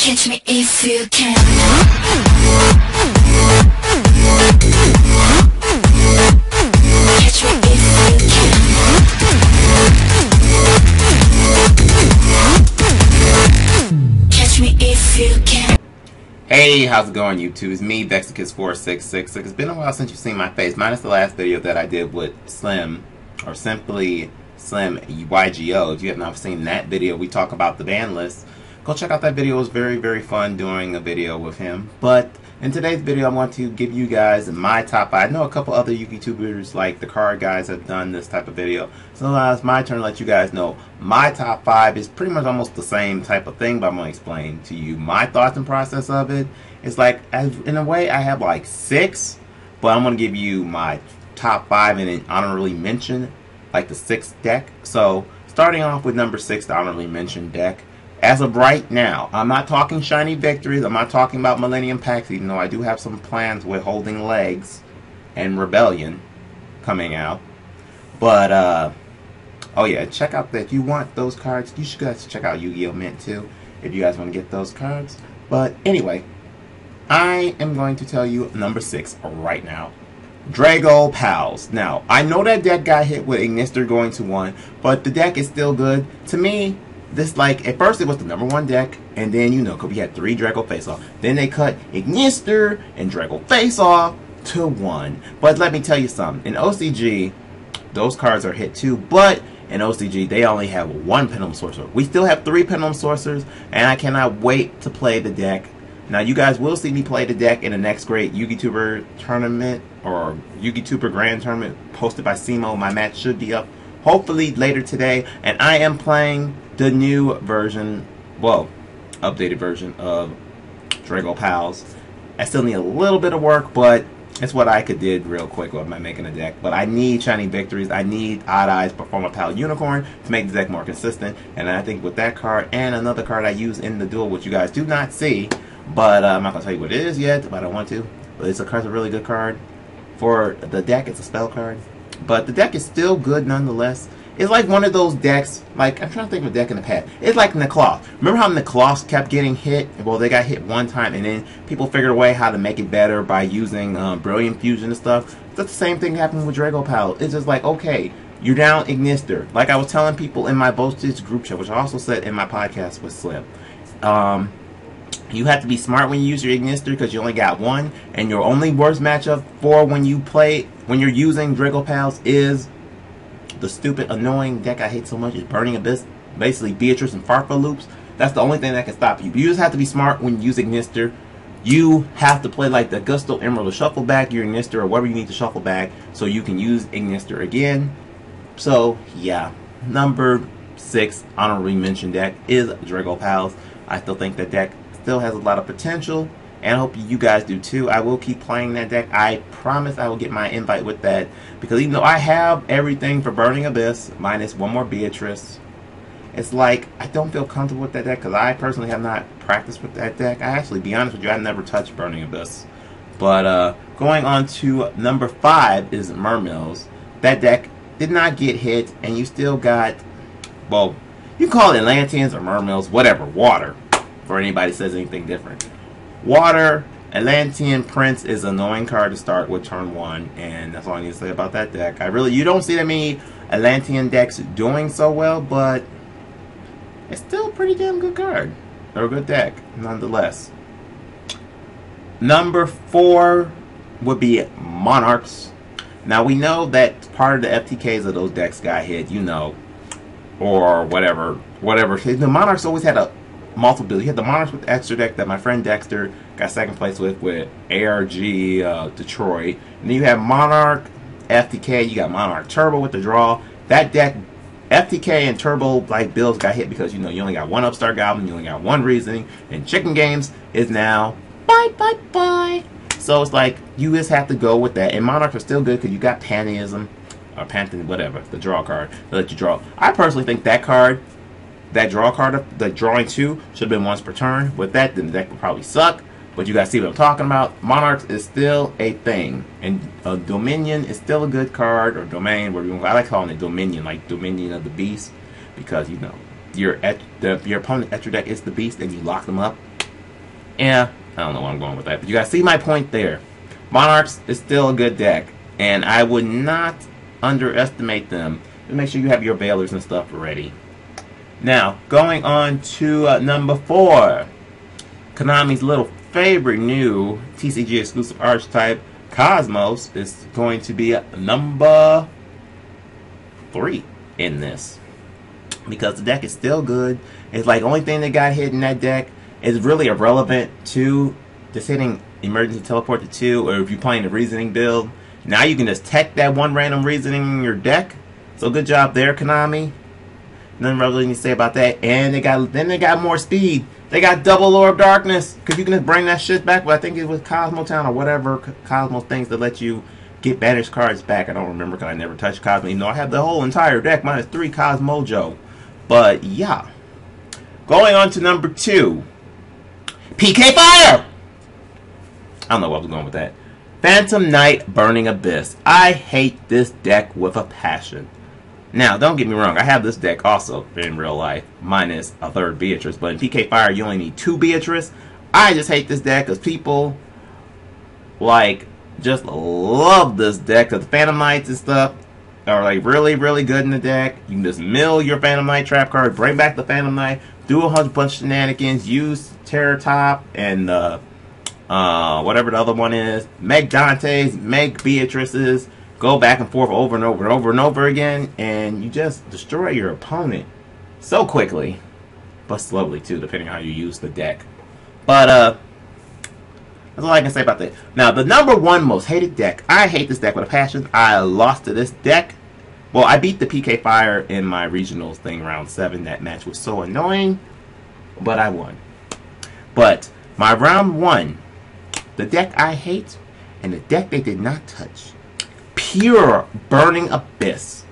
Catch me if you can. Catch me if you can. Catch me if you can. Hey, how's it going, YouTube? It's me, DexterKids4666. It's been a while since you've seen my face, minus the last video that I did with Slim, or simply Slim YGO. If you have not seen that video, we talk about the ban list. Go check out that video. It was very, very fun doing a video with him. But in today's video, I want to give you guys my top 5. I know a couple other YouTubers, like the card guys, have done this type of video. So now it's my turn to let you guys know my top 5 is pretty much almost the same type of thing, but I'm going to explain to you my thoughts and process of it. It's like, in a way, I have like 6, but I'm going to give you my top 5 and then honorably mention like the 6th deck. So starting off with number 6, the honorably mentioned deck. As of right now, I'm not talking shiny victories. I'm not talking about Millennium Packs, even though I do have some plans with Holding Legs and Rebellion coming out. But, oh yeah, check out that. If you want those cards, you should guys check out Yu-Gi-Oh! Mint too, if you guys want to get those cards. But anyway, I am going to tell you number 6 right now. Drago Pals. Now, I know that deck got hit with Ignister going to 1, but the deck is still good. To me, this, like, at first it was the number 1 deck, and then, you know, because we had 3 Drago Face-Off. Then they cut Ignister and Drago Face-Off to 1. But let me tell you something. In OCG, those cards are hit too, but in OCG, they only have 1 Pendulum Sorcerer. We still have 3 Pendulum Sorcerers, and I cannot wait to play the deck. Now, you guys will see me play the deck in the next great Yu-Gi-Tuber tournament, or Yu-Gi-Tuber Grand Tournament posted by Simo. My match should be up hopefully later today, and I am playing the new version, well, updated version of Drago Pals. I still need a little bit of work, but it's what I could did real quick with my making a deck. But I need shiny victories. I need Odd Eyes Performer Pal Unicorn to make the deck more consistent. And I think with that card and another card I use in the duel, which you guys do not see, but I'm not going to tell you what it is yet, but I don't want to. But it's a really good card. For the deck, it's a spell card. But the deck is still good nonetheless. It's like one of those decks, like, I'm trying to think of a deck in the past. It's like Necloth. Remember how Necloth kept getting hit? Well, they got hit one time, and then people figured a way how to make it better by using Brilliant Fusion and stuff. That's the same thing happening with Drago Pal. It's just like, okay, you're down Ignister. Like I was telling people in my Boastage group chat, which I also said in my podcast with Slim. You have to be smart when you use your Ignister because you only got 1, and your only worst matchup for when you're using Drago Pals is the stupid, annoying deck I hate so much is Burning Abyss. Basically, Beatrice and Farfa loops. That's the only thing that can stop you. But you just have to be smart when you use Ignister. You have to play like the Gusto Emerald to shuffle back your Ignister or whatever you need to shuffle back so you can use Ignister again. So, yeah. Number 6 honorably mentioned deck is Drago Pals. I still think that deck still has a lot of potential, and I hope you guys do too. I will keep playing that deck. I promise I will get my invite with that, because even though I have everything for Burning Abyss minus 1 more Beatrice, it's like I don't feel comfortable with that deck because I personally have not practiced with that deck. I actually, be honest with you, I've never touched Burning Abyss. But going on to number 5 is Mermills. That deck did not get hit, and you still got, well, you call it Atlanteans or Mermills, whatever, water, for anybody says anything different. Water, Atlantean Prince is an annoying card to start with turn 1, and that's all I need to say about that deck. You don't see that many Atlantean decks doing so well, but it's still a pretty damn good card, or a good deck, nonetheless. Number 4 would be Monarchs. Now we know that part of the FTKs of those decks got hit, you know, or whatever. The Monarchs always had a multiple. You had the Monarchs with the extra deck that my friend Dexter got 2nd place with ARG Detroit. And then you have Monarch FTK. You got Monarch Turbo with the draw. That deck, FTK and Turbo like builds got hit because, you know, you only got 1 Upstart Goblin, you only got 1 Reasoning, and Chicken Games is now bye. So it's like you just have to go with that. And Monarchs are still good because you got Pantheism or Pantheon, whatever, the draw card to let you draw. I personally think that card, that draw card, the drawing 2, should have been once per turn. With that, then the deck would probably suck. But you guys see what I'm talking about. Monarchs is still a thing, and Dominion is still a good card, or Domain, whatever you want. I like calling it Dominion, like Dominion of the Beast, because, you know, your opponent at your deck is the Beast, and you lock them up. Yeah, I don't know where I'm going with that, but you guys see my point there. Monarchs is still a good deck, and I would not underestimate them. Just make sure you have your Veilers and stuff ready. Now, going on to number 4. Konami's little favorite new TCG exclusive archetype, Cosmos, is going to be number 3 in this. Because the deck is still good. It's like the only thing that got hit in that deck is really irrelevant to just hitting emergency teleport to 2, or if you're playing the reasoning build. Now you can just tech that one random reasoning in your deck. So good job there, Konami. Nothing really to say about that. And they got more speed. They got double Lord of Darkness, because you can just bring that shit back. But I think it was Cosmo Town or whatever Cosmo things that let you get banished cards back. I don't remember because I never touched Cosmo. You know, I have the whole entire deck minus 3 Cosmojo. But yeah. Going on to number 2. PK Fire! I don't know where I was going with that. Phantom Knight Burning Abyss. I hate this deck with a passion. Now, don't get me wrong, I have this deck also in real life, minus a 3rd Beatrice, but in PK Fire you only need 2 Beatrice. I just hate this deck because people, like, just love this deck, because the Phantom Knights and stuff are, like, really, really good in the deck. You can just mill your Phantom Knight trap card, bring back the Phantom Knight, do a bunch of shenanigans, use Terror Top, and, whatever the other one is, make Dante's, make Beatrice's, go back and forth over and over and over and over again, and you just destroy your opponent so quickly, but slowly too, depending on how you use the deck. But that's all I can say about that. Now, the number 1 most hated deck. I hate this deck with a passion. I lost to this deck. Well, I beat the PK Fire in my regionals thing round 7. That match was so annoying, but I won. But my round 1, the deck I hate, and the deck they did not touch. Pure Burning Abyss.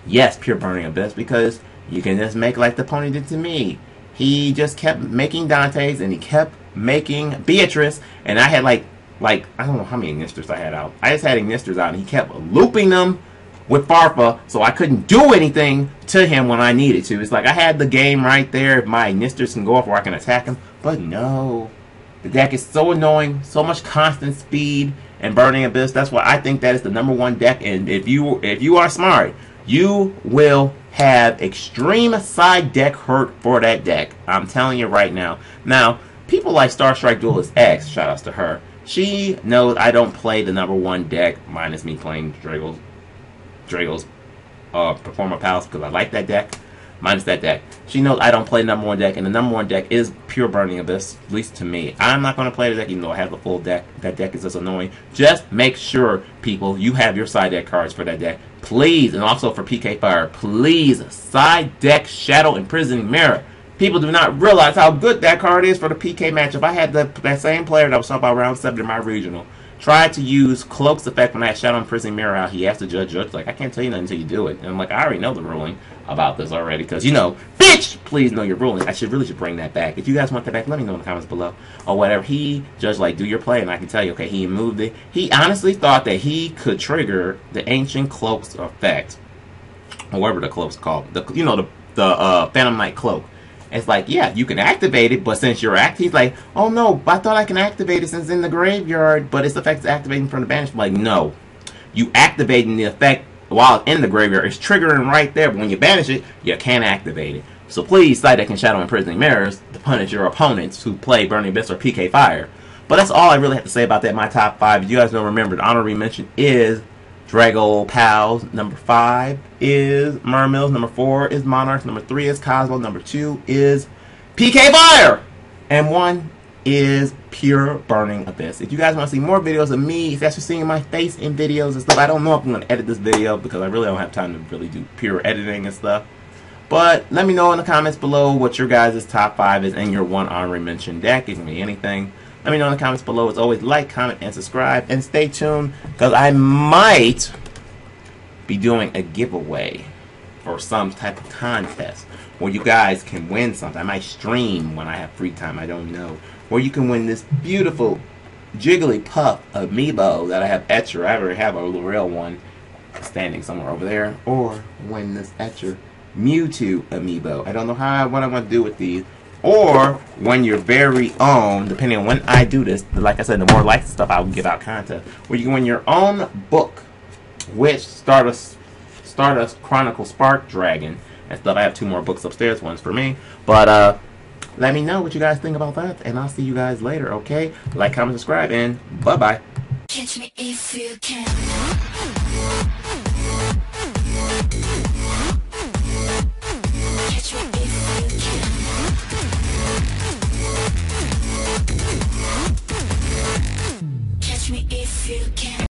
Yes, Pure Burning Abyss, because you can just make like the opponent did to me. He just kept making Dante's and he kept making Beatrice, and I had like I don't know how many Ignistors I had out. I just had Ignistors out and he kept looping them with Farfa, so I couldn't do anything to him when I needed to. It's like I had the game right there if my Ignistors can go off where I can attack him, but no. The deck is so annoying, so much constant speed and Burning Abyss. That's why I think that is the number 1 deck. And if you are smart, you will have extreme side deck hurt for that deck. I'm telling you right now. Now, people like Star Strike Duelist X, shout outs to her. She knows I don't play the number 1 deck, minus me playing Drago's Performer Palace, because I like that deck. Minus that deck. She knows I don't play number 1 deck, and the number 1 deck is Pure Burning Abyss, at least to me. I'm not going to play the deck even though I have the full deck. That deck is just annoying. Just make sure, people, you have your side deck cards for that deck. Please, and also for PK Fire, please, side deck Shadow Imprisoning Mirror. People do not realize how good that card is for the PK matchup. I had that same player that was talking about round 7 in my regional. Tried to use Cloak's effect when I had Shadow Imprisoning Mirror out. He asked the judge, like, I can't tell you nothing until you do it. And I'm like, I already know the ruling about this already, because, you know, bitch, please know your ruling. I really should bring that back. If you guys want that back, let me know in the comments below. Or whatever. He judged, like, do your play, and I can tell you, okay, he moved it. He honestly thought that he could trigger the Ancient Cloak's effect. Or whatever the cloak's called. The Phantom Knight Cloak. It's like, yeah, you can activate it, but since you're he's like, oh no, I thought I can activate it since it's in the graveyard, but its effect is activating from the banish. I'm like, no. You activating the effect while it's in the graveyard. It's triggering right there, but when you banish it, you can't activate it. So please, side deck and Shadow Imprisoning Mirrors to punish your opponents who play Burning Abyss or PK Fire. But that's all I really have to say about that. My top 5. If you guys don't remember, the honorary mention is Drago Pals. Number 5 is Mermills. Number 4 is Monarchs. Number 3 is Cosmo. Number 2 is PK Fire. And 1 is Pure Burning Abyss. If you guys want to see more videos of me, if that's seeing my face in videos and stuff, I don't know if I'm going to edit this video because I really don't have time to really do pure editing and stuff. But let me know in the comments below what your guys' top 5 is in your 1 honorary mention deck. It can be anything. Let me know in the comments below. As always, like, comment, and subscribe. And stay tuned, because I might be doing a giveaway for some type of contest where you guys can win something. I might stream when I have free time. I don't know. Where you can win this beautiful Jigglypuff amiibo that I have etcher. I already have a real one standing somewhere over there. Or win this etcher Mewtwo amiibo. I don't know what I want to do with these. or when your very own, depending on when I do this, like I said, the more like stuff I will give out content, where you can win your own book, which Stardust Chronicle Spark Dragon and stuff. I have 2 more books upstairs, one's for me, but let me know what you guys think about that, and I'll see you guys later, okay? Like, comment, subscribe, and bye-bye. Catch me if you can.